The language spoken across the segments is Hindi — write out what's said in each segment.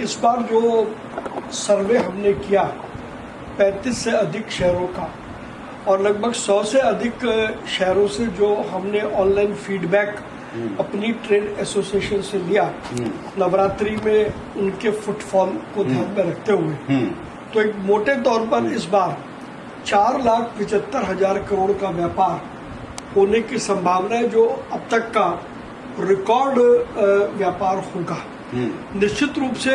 इस बार जो सर्वे हमने किया 35 से अधिक शहरों का और लगभग 100 से अधिक शहरों से जो हमने ऑनलाइन फीडबैक अपनी ट्रेड एसोसिएशन से लिया नवरात्रि में उनके फुटफॉल को ध्यान में रखते हुए, तो एक मोटे तौर पर इस बार 4,75,000 करोड़ का व्यापार होने की संभावना है, जो अब तक का रिकॉर्ड व्यापार होगा। निश्चित रूप से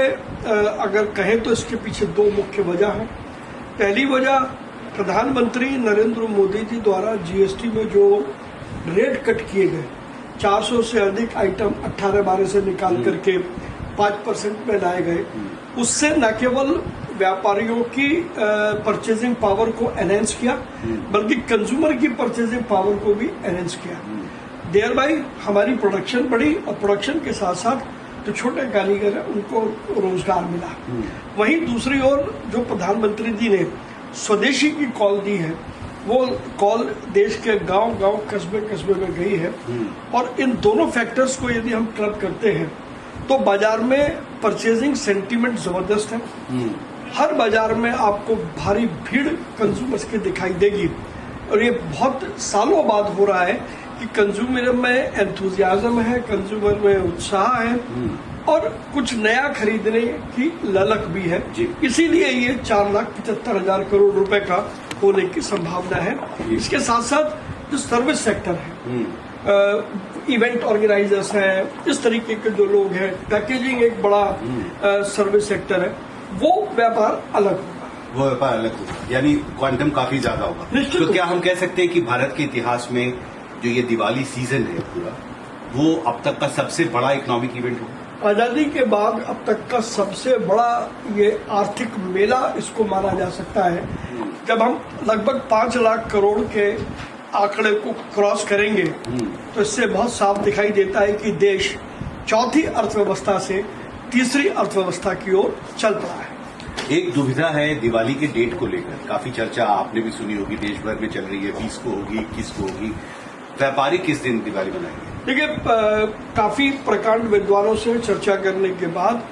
अगर कहें तो इसके पीछे दो मुख्य वजह हैं। पहली वजह प्रधानमंत्री नरेंद्र मोदी जी द्वारा जीएसटी में जो रेट कट किए गए, 400 से अधिक आइटम 18-12 से निकाल करके 5% में लाए गए, उससे न केवल व्यापारियों की परचेजिंग पावर को एनहेंस किया बल्कि कंज्यूमर की परचेजिंग पावर को भी एनहेंस किया। देयर बाई हमारी प्रोडक्शन बढ़ी और प्रोडक्शन के साथ साथ जो छोटे कारीगर हैं उनको रोजगार मिला। वहीं दूसरी ओर जो प्रधानमंत्री जी ने स्वदेशी की कॉल दी है, वो कॉल देश के गांव-गांव, कस्बे-कस्बे में गई है और इन दोनों फैक्टर्स को यदि हम क्लब करते हैं तो बाजार में परचेजिंग सेंटीमेंट जबरदस्त है। हर बाजार में आपको भारी भीड़ कंज्यूमर्स की दिखाई देगी और ये बहुत सालों बाद हो रहा है कि कंज्यूमर में एंथुजियाज्म है, कंज्यूमर में उत्साह है और कुछ नया खरीदने की ललक भी है। इसीलिए ये 4,75,000 करोड़ रुपए का होने की संभावना है। इसके साथ साथ जो सर्विस सेक्टर है, इवेंट ऑर्गेनाइजर्स हैं, इस तरीके के जो लोग हैं, पैकेजिंग एक बड़ा सर्विस सेक्टर है, वो व्यापार अलग होगा। वो व्यापार अलग होगा, यानी क्वांटम काफी ज्यादा होगा। तो क्या हम कह सकते हैं कि भारत के इतिहास में जो ये दिवाली सीजन है पूरा, वो अब तक का सबसे बड़ा इकोनॉमिक इवेंट होगा? आजादी के बाद अब तक का सबसे बड़ा ये आर्थिक मेला इसको माना जा सकता है। जब हम लगभग 5 लाख करोड़ के आंकड़े को क्रॉस करेंगे तो इससे बहुत साफ दिखाई देता है कि देश चौथी अर्थव्यवस्था से तीसरी अर्थव्यवस्था की ओर चल पड़ा है। एक दुविधा है दिवाली के डेट को लेकर, काफी चर्चा आपने भी सुनी होगी, देश भर में चल रही है, 20 को होगी, 21 को होगी। व्यापारी किस दिन दिवाली मनाएंगे? देखिए, काफी प्रकांड विद्वानों से चर्चा करने के बाद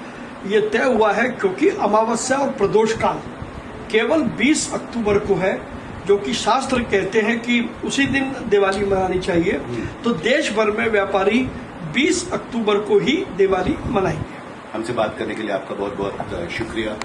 ये तय हुआ है, क्योंकि अमावस्या और प्रदोष काल केवल 20 अक्टूबर को है, जो कि शास्त्र कहते हैं कि उसी दिन दिवाली मनानी चाहिए। तो देश भर में व्यापारी 20 अक्टूबर को ही दिवाली मनाएंगे। हमसे बात करने के लिए आपका बहुत बहुत शुक्रिया।